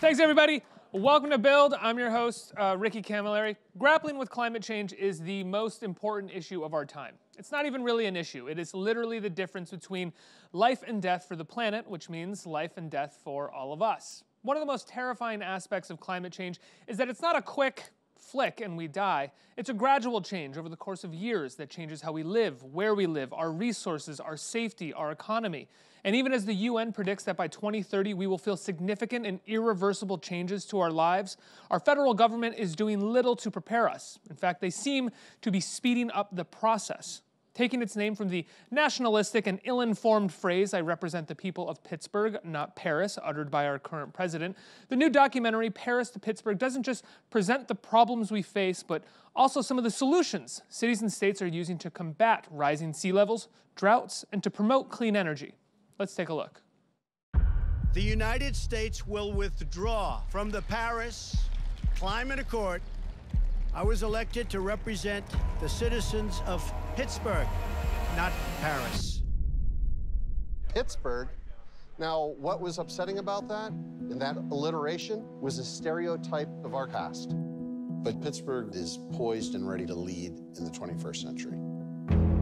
Thanks, everybody. Welcome to Build. I'm your host, Ricky Camilleri. Grappling with climate change is the most important issue of our time. It's not even really an issue. It is literally the difference between life and death for the planet, which means life and death for all of us. One of the most terrifying aspects of climate change is that it's not a quick flick and we die. It's a gradual change over the course of years that changes how we live, where we live, our resources, our safety, our economy. And even as the UN predicts that by 2030 we will feel significant and irreversible changes to our lives, our federal government is doing little to prepare us. In fact, they seem to be speeding up the process. Taking its name from the nationalistic and ill-informed phrase, "I represent the people of Pittsburgh, not Paris," uttered by our current president, the new documentary, Paris to Pittsburgh, doesn't just present the problems we face, but also some of the solutions cities and states are using to combat rising sea levels, droughts, and to promote clean energy. Let's take a look. The United States will withdraw from the Paris Climate Accord. I was elected to represent the citizens of Pittsburgh, not Paris. Pittsburgh? Now, what was upsetting about that, and that alliteration, was a stereotype of our past. But Pittsburgh is poised and ready to lead in the 21st century.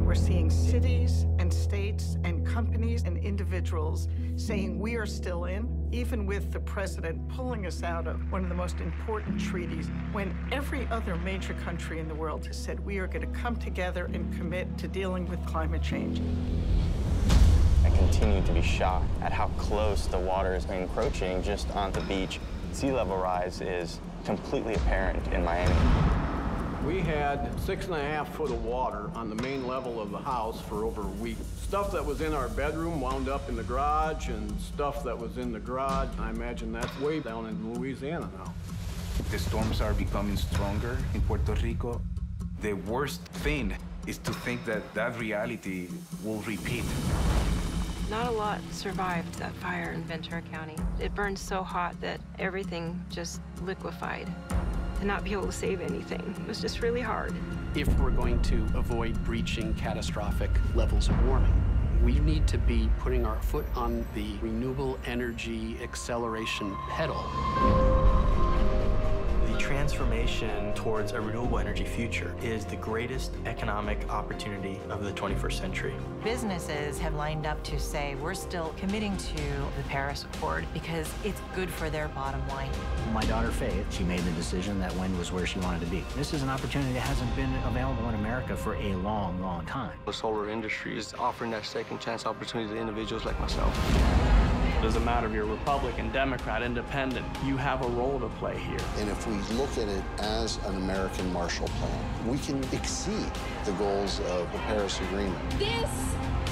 We're seeing cities and states and companies and individuals saying we are still in, even with the president pulling us out of one of the most important treaties, when every other major country in the world has said we are going to come together and commit to dealing with climate change. I continue to be shocked at how close the water is encroaching just on the beach. Sea level rise is completely apparent in Miami. We had 6.5 foot of water on the main level of the house for over a week. Stuff that was in our bedroom wound up in the garage, and stuff that was in the garage, I imagine that's way down in Louisiana now. The storms are becoming stronger in Puerto Rico. The worst thing is to think that that reality will repeat. Not a lot survived that fire in Ventura County. It burned so hot that everything just liquefied. To not be able to save anything, it was just really hard. If we're going to avoid breaching catastrophic levels of warming, we need to be putting our foot on the renewable energy acceleration pedal. The transformation towards a renewable energy future is the greatest economic opportunity of the 21st century. Businesses have lined up to say we're still committing to the Paris Accord because it's good for their bottom line. My daughter Faith, she made the decision that wind was where she wanted to be. This is an opportunity that hasn't been available in America for a long, long time. The solar industry is offering that second chance opportunity to individuals like myself. It doesn't matter if you're Republican, Democrat, Independent, you have a role to play here. And if we look at it as an American Marshall Plan, we can exceed the goals of the Paris Agreement. This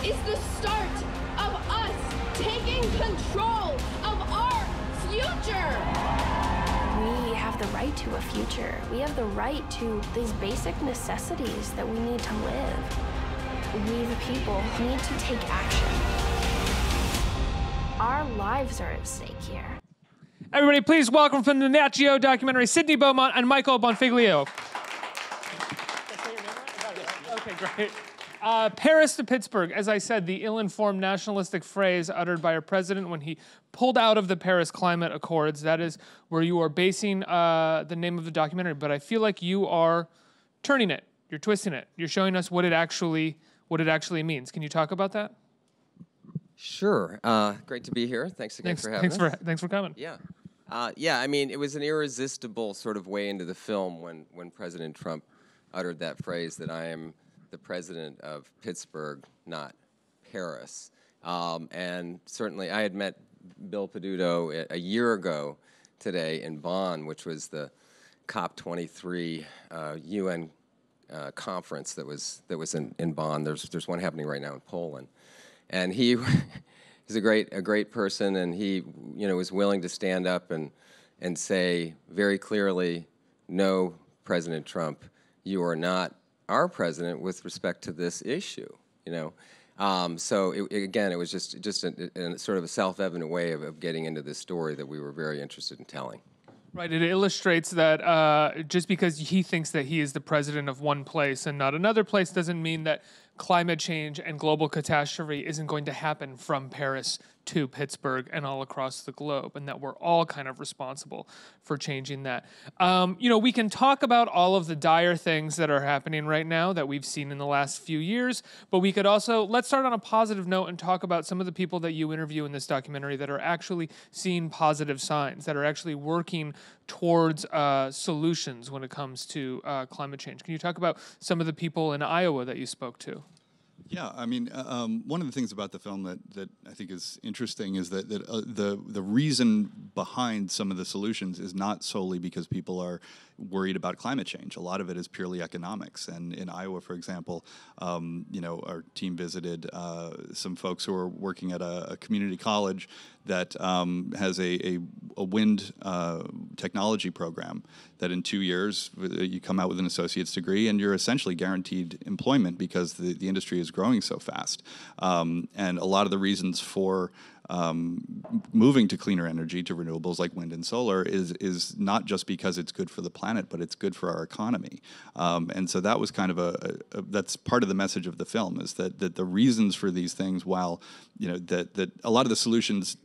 is the start of us taking control of our future. We have the right to a future. We have the right to these basic necessities that we need to live. We, the people, need to take action. Our lives are at stake here. Everybody, please welcome from the Nat Geo documentary, Sidney Beaumont and Michael Bonfiglio. Okay, great. Paris to Pittsburgh, as I said, the ill-informed nationalistic phrase uttered by our president when he pulled out of the Paris Climate Accords. That is where you are basing the name of the documentary. But I feel like you are turning it. You're twisting it. You're showing us what it actually means. Can you talk about that? Sure. Great to be here. Thanks again for having us. Thanks for coming. Yeah. Yeah, I mean, it was an irresistible sort of way into the film when President Trump uttered that phrase that I am the president of Pittsburgh, not Paris. And certainly I had met Bill Peduto a year ago today in Bonn, which was the COP23 UN conference that was in Bonn. There's one happening right now in Poland. And he's a great person, and he, was willing to stand up and say very clearly, "No, President Trump, you are not our president with respect to this issue." So again, it was just a sort of a self-evident way of getting into this story that we were very interested in telling. Right, it illustrates that just because he thinks that he is the president of one place and not another place doesn't mean that climate change and global catastrophe isn't going to happen from Paris to Pittsburgh and all across the globe, and that we're all kind of responsible for changing that. You know, we can talk about all of the dire things that are happening right now that we've seen in the last few years, but we could also, let's start on a positive note and talk about some of the people that you interview in this documentary that are actually seeing positive signs, that are actually working towards solutions when it comes to climate change. Can you talk about some of the people in Iowa that you spoke to? Yeah, I mean, one of the things about the film that I think is interesting is that the reason behind some of the solutions is not solely because people are worried about climate change. A lot of it is purely economics. And in Iowa, for example, you know, our team visited some folks who are working at a community college that has a wind technology program that in 2 years you come out with an associate's degree and you're essentially guaranteed employment because the industry is growing so fast. And a lot of the reasons for moving to cleaner energy, to renewables like wind and solar, is not just because it's good for the planet, but it's good for our economy. And so that was kind of that's part of the message of the film, is that the reasons for these things, while you know that a lot of the solutions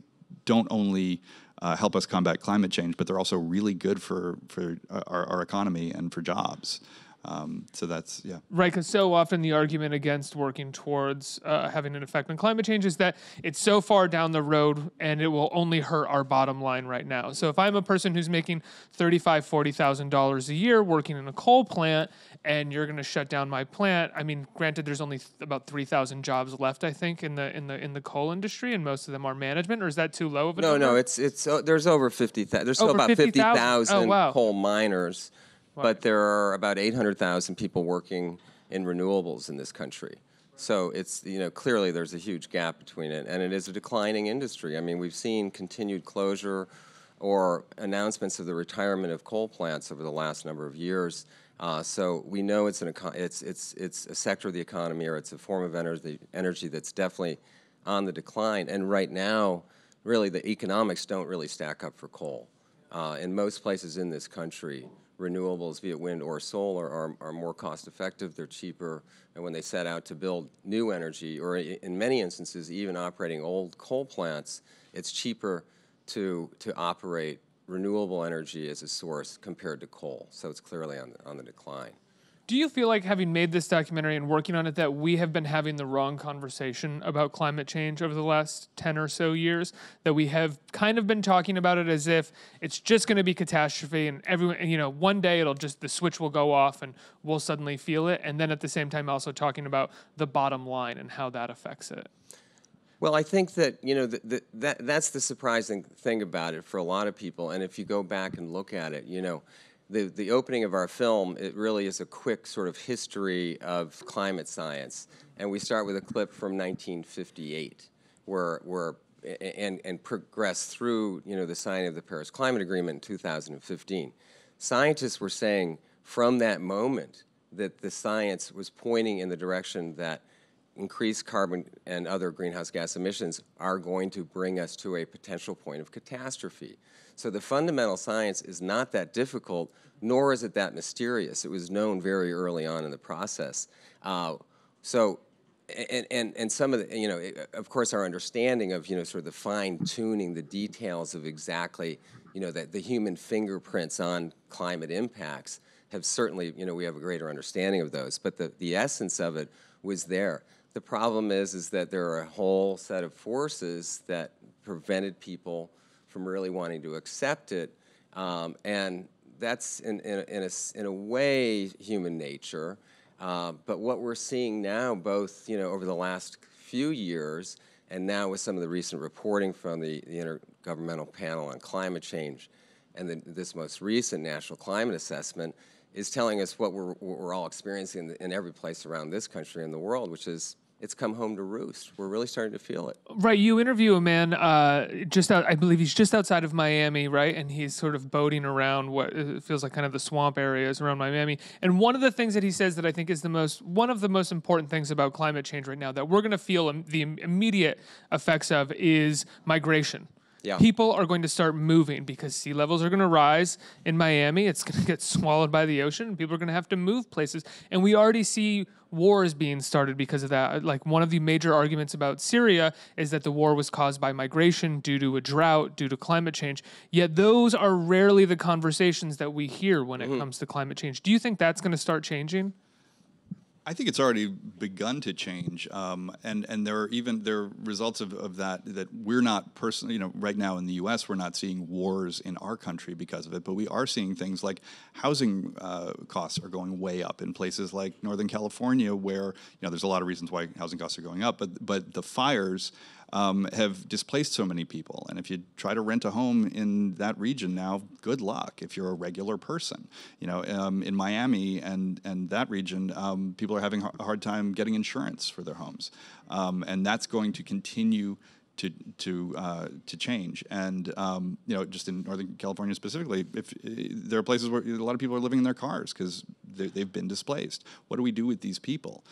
don't only help us combat climate change, but they're also really good for our economy and for jobs. So that's, yeah. Right, because so often the argument against working towards having an effect on climate change is that it's so far down the road and it will only hurt our bottom line right now. So if I'm a person who's making $35,000, $40,000 a year working in a coal plant and you're going to shut down my plant, I mean, granted, there's only about 3,000 jobs left, I think, in the coal industry, and most of them are management. Or is that too low of a number? No, it's there's over 50,000. There's still about 50,000 coal miners. Wow. But there are about 800,000 people working in renewables in this country. So it's, you know, clearly there's a huge gap between it, and it is a declining industry. I mean, we've seen continued closure or announcements of the retirement of coal plants over the last number of years. So we know it's a sector of the economy, or it's a form of energy that's definitely on the decline. And right now, really, the economics don't really stack up for coal. In most places in this country, renewables, be it wind or solar, are more cost-effective, they're cheaper, and when they set out to build new energy, or in many instances even operating old coal plants, it's cheaper to operate renewable energy as a source compared to coal. So it's clearly on the decline. Do you feel like, having made this documentary and working on it, that we have been having the wrong conversation about climate change over the last 10 or so years? That we have kind of been talking about it as if it's just going to be catastrophe, and everyone, you know, one day the switch will go off and we'll suddenly feel it, and then at the same time also talking about the bottom line and how that affects it? Well, I think that, you know, that's the surprising thing about it for a lot of people. And if you go back and look at it, you know, the opening of our film, it really is a quick sort of history of climate science. And we start with a clip from 1958, and progress through, you know, the signing of the Paris Climate Agreement in 2015. Scientists were saying from that moment that the science was pointing in the direction that increased carbon and other greenhouse gas emissions are going to bring us to a potential point of catastrophe. So the fundamental science is not that difficult, nor is it that mysterious. It was known very early on in the process. And some of the, you know, of course, our understanding of, you know, sort of the fine-tuning, the details of exactly, you know, the human fingerprints on climate impacts have certainly, you know, we have a greater understanding of those. But the essence of it was there. The problem is that there are a whole set of forces that prevented people from really wanting to accept it, and that's in a way human nature. But what we're seeing now, both, you know, over the last few years, and now with some of the recent reporting from the Intergovernmental Panel on Climate Change, and this most recent National Climate Assessment, is telling us what we're all experiencing in every place around this country and the world, which is, it's come home to roost. We're really starting to feel it. Right, you interview a man I believe he's just outside of Miami, right? And he's sort of boating around what feels like kind of the swamp areas around Miami. And one of the things that he says that I think is one of the most important things about climate change right now that we're going to feel the immediate effects of is migration. Yeah. People are going to start moving because sea levels are going to rise in Miami. It's going to get swallowed by the ocean. People are going to have to move places. And we already see wars being started because of that. Like, one of the major arguments about Syria is that the war was caused by migration due to a drought, due to climate change. Yet those are rarely the conversations that we hear when it comes to climate change. Do you think that's going to start changing? I think it's already begun to change, and there are results of that we're not personally, right now in the U.S. we're not seeing wars in our country because of it, but we are seeing things like housing costs are going way up in places like Northern California, where there's a lot of reasons why housing costs are going up, but the fires have displaced so many people. And if you try to rent a home in that region now, good luck if you're a regular person. In Miami and that region, people are having a hard time getting insurance for their homes. And that's going to continue to change. And just in Northern California specifically, if there are places where a lot of people are living in their cars because they've been displaced. What do we do with these people?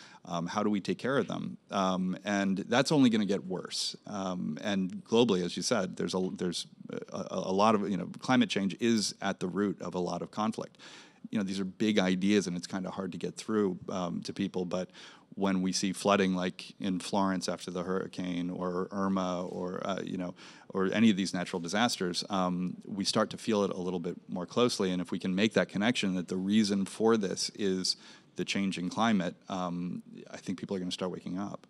How do we take care of them? And that's only going to get worse. And globally, as you said, there's a lot of climate change is at the root of a lot of conflict. These are big ideas, and it's kind of hard to get through to people, but when we see flooding like in Florence after the hurricane, or Irma, or any of these natural disasters, we start to feel it a little bit more closely. And if we can make that connection that the reason for this is the changing climate, I think people are going to start waking up.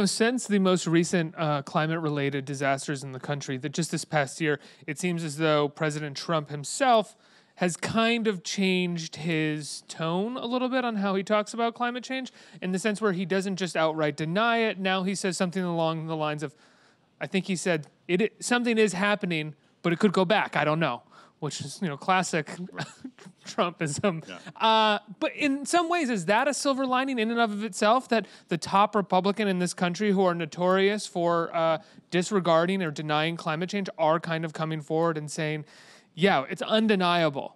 Since the most recent climate-related disasters in the country, that just this past year, it seems as though President Trump himself has kind of changed his tone a little bit on how he talks about climate change, in the sense where he doesn't just outright deny it. Now he says something along the lines of, I think he said, something is happening, but it could go back. I don't know, which is, classic Trumpism. Yeah. But in some ways, is that a silver lining in and of itself, that the top Republican in this country, who are notorious for disregarding or denying climate change, are kind of coming forward and saying, yeah, it's undeniable?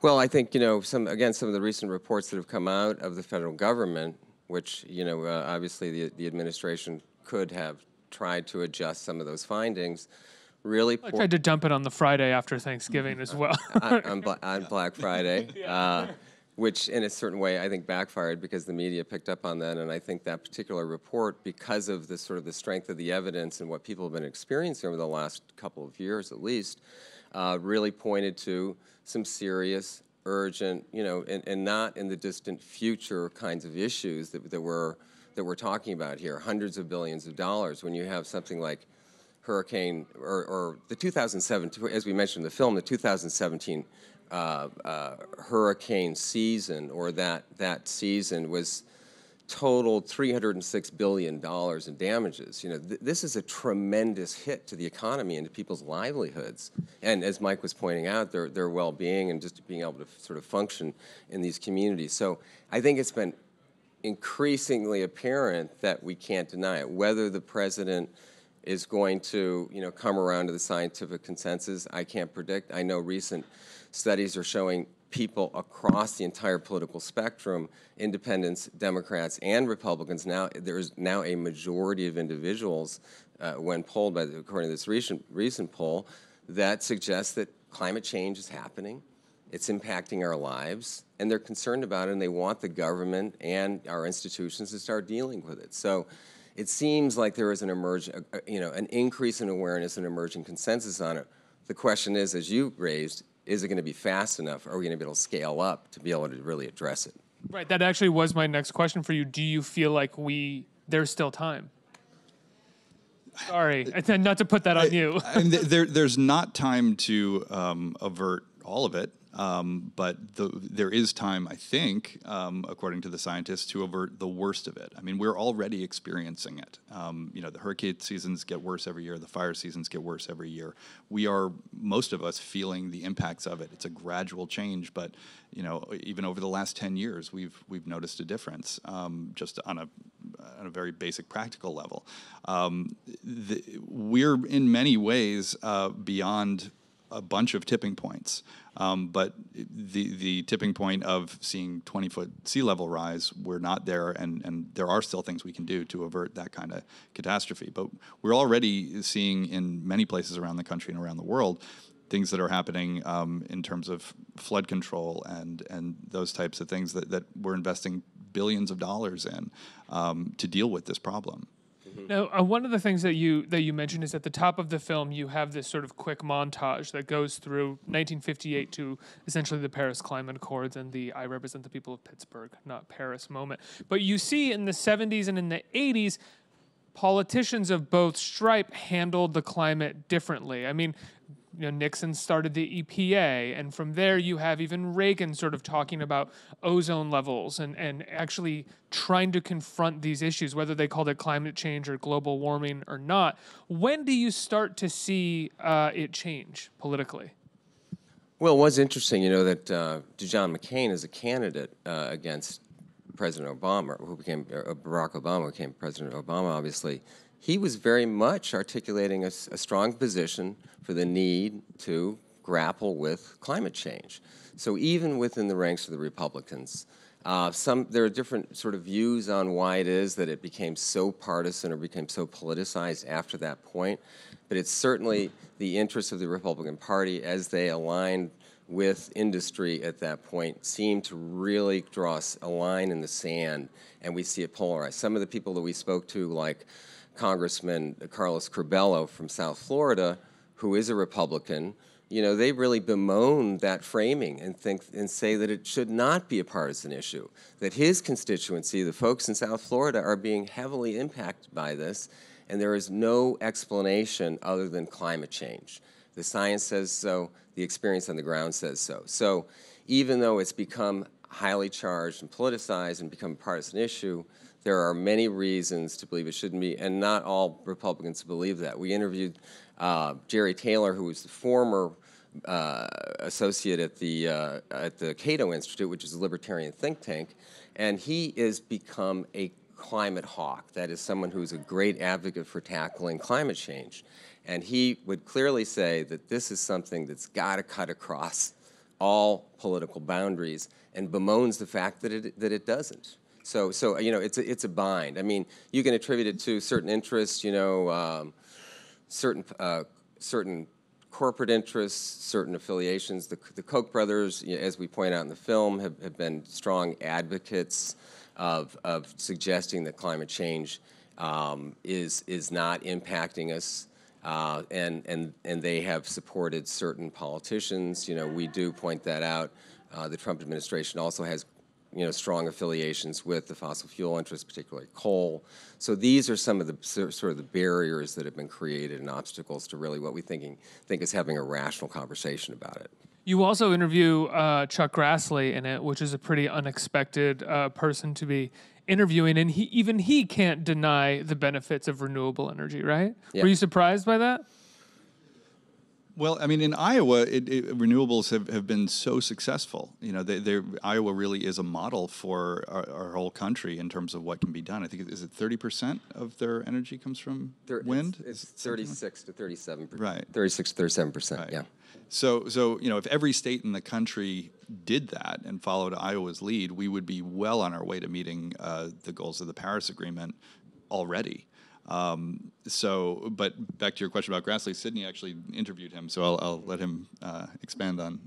Well, I think, some of the recent reports that have come out of the federal government, which, obviously the administration could have tried to adjust some of those findings, really... I tried to dump it on the Friday after Thanksgiving as well. on Black Friday, which in a certain way I think backfired because the media picked up on that. And I think that particular report, because of the sort of the strength of the evidence and what people have been experiencing over the last couple of years at least, really pointed to some serious, urgent, and not in the distant future kinds of issues that we're talking about here, hundreds of billions of dollars. When you have something like hurricane or the 2007, as we mentioned in the film, the 2017 hurricane season, or that season was totaled $306 billion in damages. This is a tremendous hit to the economy and to people's livelihoods. And as Mike was pointing out, their well-being and just being able to sort of function in these communities. So I think it's been increasingly apparent that we can't deny it. Whether the president is going to, come around to the scientific consensus, I can't predict. I know recent studies are showing people across the entire political spectrum, independents, Democrats, and Republicans. Now there's now a majority of individuals, when polled according to this recent poll, that suggests that climate change is happening. It's impacting our lives, and they're concerned about it, and they want the government and our institutions to start dealing with it. So it seems like there is an an increase in awareness and emerging consensus on it. The question is, as you raised, is it going to be fast enough? Are we going to be able to scale up to be able to really address it? Right. That actually was my next question for you. Do you feel like there's still time? Sorry, not to put that on you. There's not time to avert all of it. But there is time, I think, according to the scientists, to avert the worst of it. I mean, we're already experiencing it. The hurricane seasons get worse every year. The fire seasons get worse every year. We are, most of us, feeling the impacts of it. It's a gradual change, but even over the last 10 years, we've noticed a difference, just on a very basic practical level. We're in many ways beyond a bunch of tipping points. But the tipping point of seeing 20-foot sea level rise, we're not there, and there are still things we can do to avert that kind of catastrophe. But we're already seeing in many places around the country and around the world things that are happening in terms of flood control and those types of things that we're investing billions of dollars in to deal with this problem. Now, one of the things that you mentioned is at the top of the film, you have this sort of quick montage that goes through 1958 to essentially the Paris Climate Accords and the "I represent the people of Pittsburgh, not Paris" moment. But you see in the 70s and in the 80s, politicians of both stripe handled the climate differently. I mean, Nixon started the EPA, and from there you have even Reagan sort of talking about ozone levels and actually trying to confront these issues, whether they called it climate change or global warming or not. When do you start to see it change politically? Well, it was interesting, that John McCain is a candidate against President Obama, who became Barack Obama, became President Obama, obviously. He was very much articulating a strong position for the need to grapple with climate change. So even within the ranks of the Republicans, there are different sort of views on why it is that it became so partisan or became so politicized after that point. But it's certainly the interests of the Republican Party as they aligned with industry at that point seemed to really draw a line in the sand, and we see it polarized. Some of the people that we spoke to, like Congressman Carlos Curbelo from South Florida, who is a Republican, they really bemoan that framing and say that it should not be a partisan issue, that his constituency, the folks in South Florida, are being heavily impacted by this, and there is no explanation other than climate change. The science says so, the experience on the ground says so. So even though it's become highly charged and politicized and become a partisan issue, there are many reasons to believe it shouldn't be, and not all Republicans believe that. We interviewed Jerry Taylor, who was the former associate at the Cato Institute, which is a libertarian think tank, and he has become a climate hawk. That is someone who's a great advocate for tackling climate change. And he would clearly say that this is something that's got to cut across all political boundaries, and bemoans the fact that it doesn't. So it's a bind. I mean, you can attribute it to certain interests, certain corporate interests, certain affiliations. The Koch brothers, as we point out in the film, have been strong advocates of suggesting that climate change is not impacting us. And they have supported certain politicians. We do point that out. The Trump administration also has, strong affiliations with the fossil fuel interests, particularly coal. So these are some of the sort of the barriers that have been created and obstacles to really what we think is having a rational conversation about it. You also interview Chuck Grassley in it, which is a pretty unexpected person to be interviewing, and even he can't deny the benefits of renewable energy, right? Yeah. Were you surprised by that? Well, I mean, in Iowa, renewables have been so successful. Iowa really is a model for our whole country in terms of what can be done. I think, is it 30% of their energy comes from wind? It's 36 to 37%. Right. 36 to 37%, right. Yeah. So if every state in the country did that and followed Iowa's lead, we would be well on our way to meeting the goals of the Paris Agreement already. But back to your question about Grassley, Sidney actually interviewed him, so I'll let him expand on.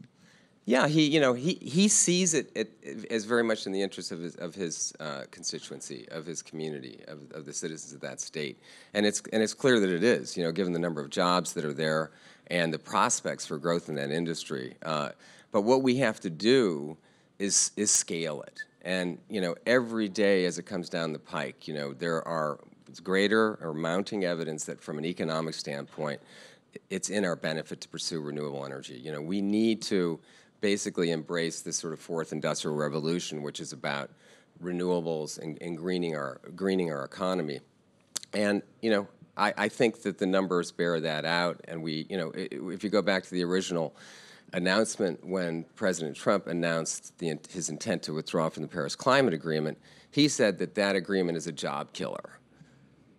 Yeah, he sees it as very much in the interest of his constituency, of his community, of the citizens of that state, and it's clear that it is. Given the number of jobs that are there and the prospects for growth in that industry. But what we have to do is scale it, and every day as it comes down the pike, there are greater or mounting evidence that from an economic standpoint, it's in our benefit to pursue renewable energy. We need to basically embrace this sort of fourth industrial revolution, which is about renewables and greening our economy. And I think that the numbers bear that out. And if you go back to the original announcement when President Trump announced his intent to withdraw from the Paris Climate Agreement, he said that agreement is a job killer.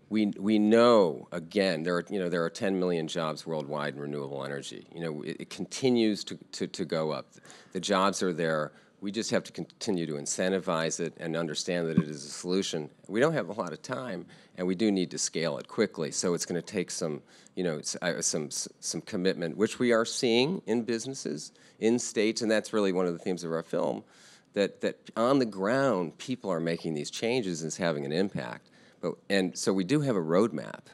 we know, again, there are 10 million jobs worldwide in renewable energy. It continues to go up. The jobs are there. We just have to continue to incentivize it and understand that it is a solution. We don't have a lot of time, and we do need to scale it quickly. So it's going to take some commitment, which we are seeing in businesses, in states, and that's really one of the themes of our film, that on the ground, people are making these changes and it's having an impact. And so we do have a roadmap,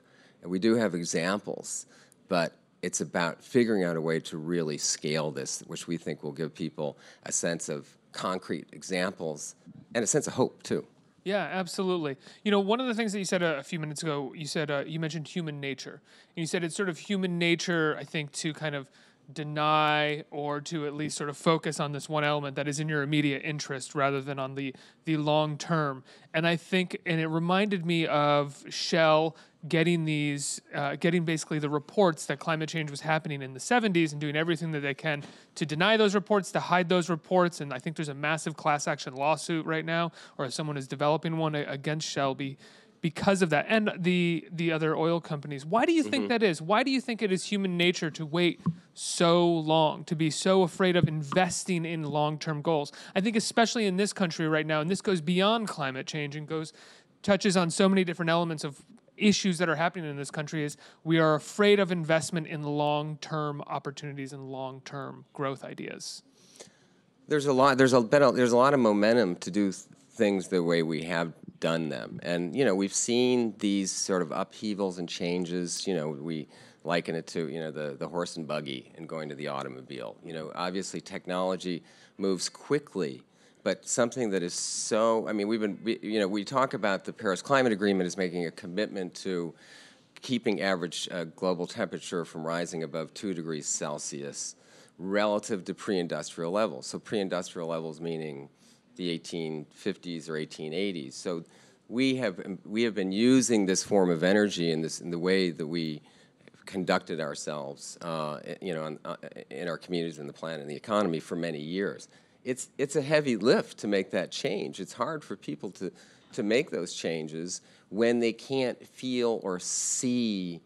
and we do have examples, but it's about figuring out a way to really scale this, which we think will give people a sense of concrete examples and a sense of hope, too. Yeah, absolutely. One of the things that you said a few minutes ago, you mentioned human nature. And you said it's sort of human nature, I think, to kind of deny or to at least sort of focus on this one element that is in your immediate interest rather than on the long term. And I think, and it reminded me of Shell getting basically the reports that climate change was happening in the 70s and doing everything that they can to deny those reports, to hide those reports. And I think there's a massive class action lawsuit right now, or someone is developing one against Shell because of that, and the other oil companies. Why do you think that is? Why do you think it is human nature to wait so long, to be so afraid of investing in long-term goals? I think especially in this country right now, and this goes beyond climate change and touches on so many different elements of issues that are happening in this country, is we are afraid of investment in long-term opportunities and long-term growth ideas. There's a lot of momentum to do things the way we have done them. And, we've seen these sort of upheavals and changes. We liken it to, the horse and buggy and going to the automobile. Obviously technology moves quickly, but something that is so, we talk about the Paris Climate Agreement as making a commitment to keeping average global temperature from rising above 2 degrees Celsius relative to pre-industrial levels. So pre-industrial levels meaning the 1850s or 1880s. So we have been using this form of energy in the way that we conducted ourselves, in our communities and the planet and the economy for many years. It's a heavy lift to make that change. It's hard for people to make those changes when they can't feel or see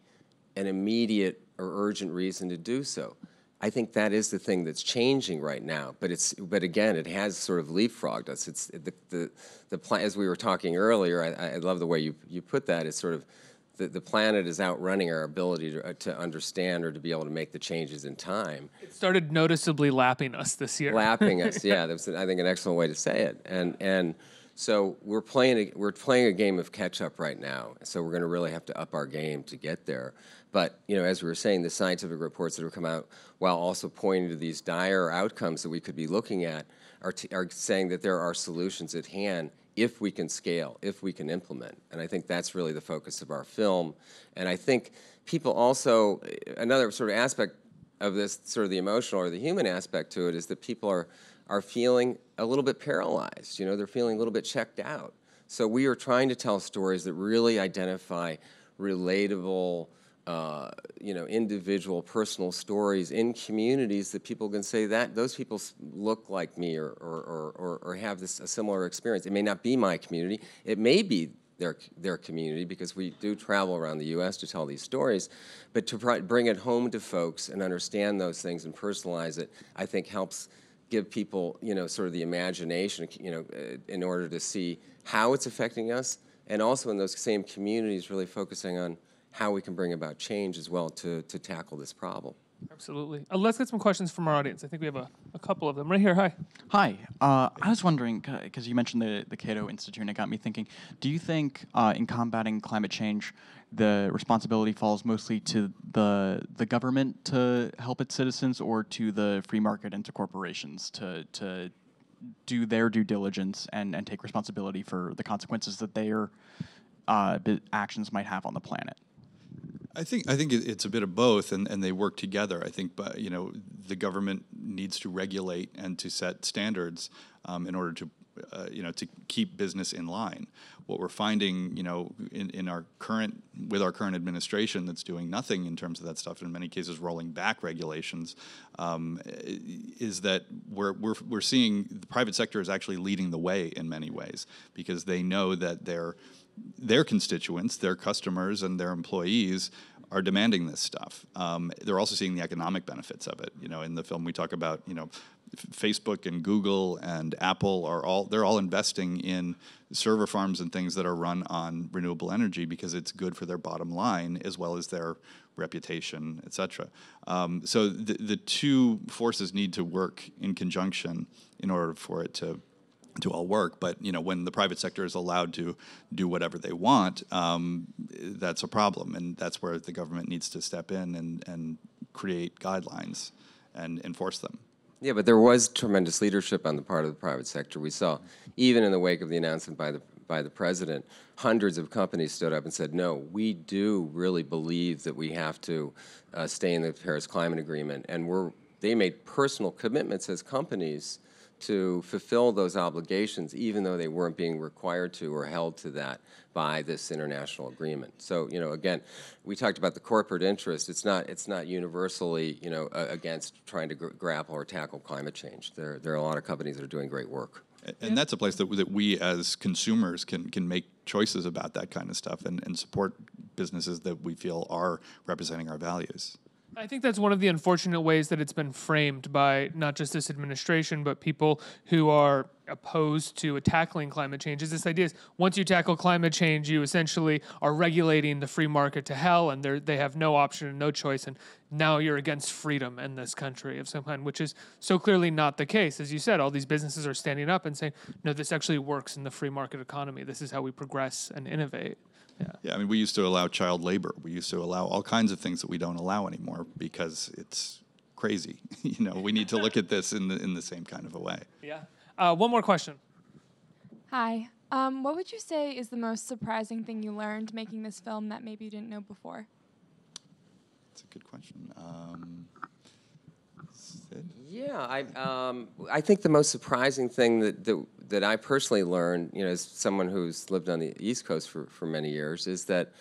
an immediate or urgent reason to do so. I think that is the thing that's changing right now, but again, it has sort of leapfrogged us. It's the plan, as we were talking earlier. I love the way you put that. It's sort of the planet is outrunning our ability to understand or to be able to make the changes in time. It started noticeably lapping us this year. Lapping us, yeah. That's, I think, an excellent way to say it. And so we're playing a game of catch up right now. So we're going to really have to up our game to get there. But as we were saying, the scientific reports that have come out, while also pointing to these dire outcomes that we could be looking at, are saying that there are solutions at hand if we can scale, if we can implement. And I think that's really the focus of our film. And I think people also, another sort of aspect of this, sort of the emotional or the human aspect to it, is that people are feeling a little bit paralyzed. They're feeling a little bit checked out. So we are trying to tell stories that really identify relatable, individual, personal stories in communities that people can say that those people look like me or have a similar experience. It may not be my community. It may be their community, because we do travel around the U.S. to tell these stories. But to bring it home to folks and understand those things and personalize it, I think helps give people, sort of the imagination, in order to see how it's affecting us, and also in those same communities really focusing on how we can bring about change as well to tackle this problem. Absolutely. Let's get some questions from our audience. I think we have a couple of them. Right here, hi. Hi. I was wondering, because you mentioned the Cato Institute, and it got me thinking, do you think in combating climate change, the responsibility falls mostly to the government to help its citizens, or to the free market and to corporations to do their due diligence and take responsibility for the consequences that their actions might have on the planet? I think it's a bit of both, and they work together. I think, the government needs to regulate and to set standards in order to, to keep business in line. What we're finding, in our current administration that's doing nothing in terms of that stuff, in many cases rolling back regulations, is that we're seeing the private sector is actually leading the way in many ways, because they know that their constituents, their customers, and their employees are demanding this stuff. They're also seeing the economic benefits of it. You know, in the film we talk about, you know, Facebook and Google and Apple they're all investing in server farms and things that are run on renewable energy because it's good for their bottom line as well as their reputation, et cetera. So the two forces need to work in conjunction in order for it to all work. But you know, when the private sector is allowed to do whatever they want, that's a problem, and that's where the government needs to step in and create guidelines and enforce them. Yeah, but there was tremendous leadership on the part of the private sector. We saw, even in the wake of the announcement by the president, hundreds of companies stood up and said, no, we do really believe that we have to stay in the Paris Climate Agreement. And they made personal commitments as companies to fulfill those obligations, even though they weren't being required to or held to that by this international agreement. So, you know, again, we talked about the corporate interest. It's not universally, you know, against trying to grapple or tackle climate change. There are a lot of companies that are doing great work. And that's a place that we as consumers can make choices about that kind of stuff and support businesses that we feel are representing our values. I think that's one of the unfortunate ways that it's been framed by not just this administration, but people who are opposed to tackling climate change. Is this idea is once you tackle climate change, you essentially are regulating the free market to hell, and they have no option and no choice, and now you're against freedom in this country of some kind, which is so clearly not the case. As you said, all these businesses are standing up and saying, no, this actually works in the free market economy. This is how we progress and innovate. Yeah, I mean, we used to allow child labor. We used to allow all kinds of things that we don't allow anymore because it's crazy. You know, we need to look at this in the same kind of a way. Yeah. One more question. Hi. What would you say is the most surprising thing you learned making this film that maybe you didn't know before? That's a good question. Sid? Yeah, I think the most surprising thing that I personally learned, you know, as someone who's lived on the East Coast for many years, is that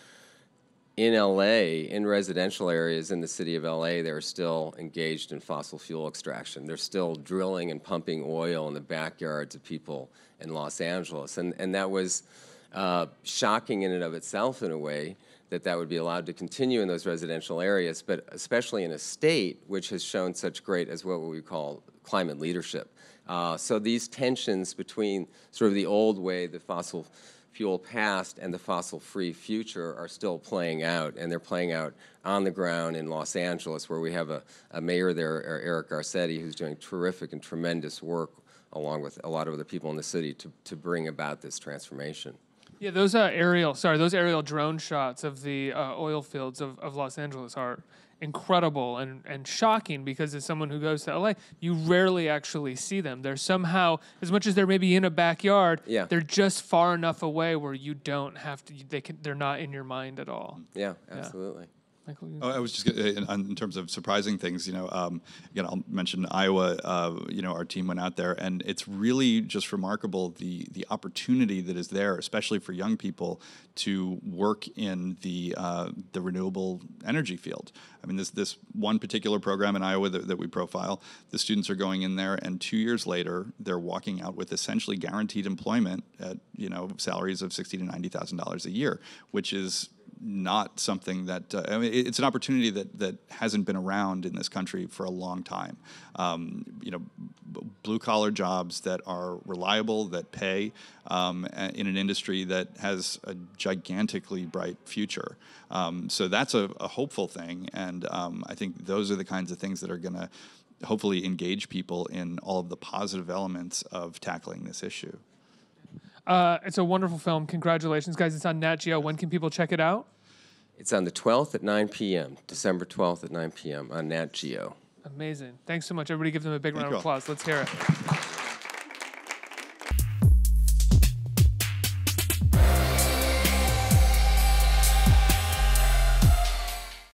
in LA, in residential areas in the city of LA, they're still engaged in fossil fuel extraction. They're still drilling and pumping oil in the backyards of people in Los Angeles. And that was shocking in and of itself in a way that would be allowed to continue in those residential areas, but especially in a state which has shown such great, as what we call climate leadership. So these tensions between sort of the old way, the fossil fuel past, and the fossil-free future are still playing out, and they're playing out on the ground in Los Angeles, where we have a mayor there, Eric Garcetti, who's doing terrific and tremendous work, along with a lot of other people in the city, to bring about this transformation. Yeah, those aerial drone shots of the oil fields of Los Angeles are incredible and shocking, because as someone who goes to LA, you rarely actually see them. They're somehow, as much as they're maybe in a backyard, they're just far enough away where you don't have to, they're not in your mind at all. Yeah, absolutely. Yeah. Michael, Oh, I was just in terms of surprising things, you know, again, I'll mention Iowa. You know, our team went out there, and it's really just remarkable the opportunity that is there, especially for young people, to work in the renewable energy field. I mean, this one particular program in Iowa that we profile, the students are going in there, and 2 years later, they're walking out with essentially guaranteed employment at, you know, salaries of $60,000 to $90,000 a year, which is not something that I mean, it's an opportunity that hasn't been around in this country for a long time. You know, blue collar jobs that are reliable, that pay, in an industry that has a gigantically bright future. So that's a hopeful thing, and I think those are the kinds of things that are going to hopefully engage people in all of the positive elements of tackling this issue. It's a wonderful film. Congratulations, guys. It's on Nat Geo. When can people check it out? It's on the 12th at 9 p.m., December 12th at 9 p.m. on Nat Geo. Amazing. Thanks so much. Everybody give them a big round of applause. Let's hear it.